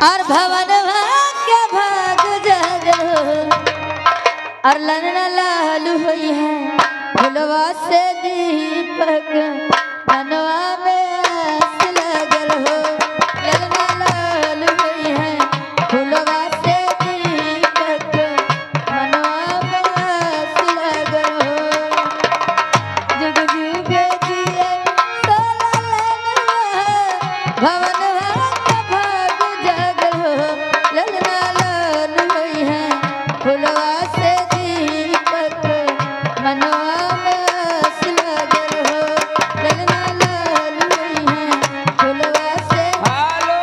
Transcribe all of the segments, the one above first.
और भवन भाग्य भाग जागो और ललना लालू हुई है फुलवा से दीपक मनवा में आस लगल हो। ललना लालू हुई है फुलवा से दीपक मनवा में आस लगल हो। जुग जुग जिए तो ललनवा भवन भाग्य भाग जागल हो। ललना लालू हुई है फुलवा से दीपक मनवा में आस लगल हो। ललना लालू हुई है फुलवा से। हेलो,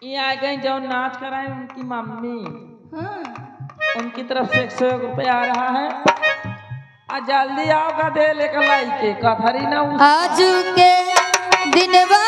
ये आ गई जो नाच कराए उनकी मम्मी, उनकी तरफ से 101 रुपया आ रहा है। आ जल्दी आओ का दे लेकर लाई के कथरी ना आजू के दिनवा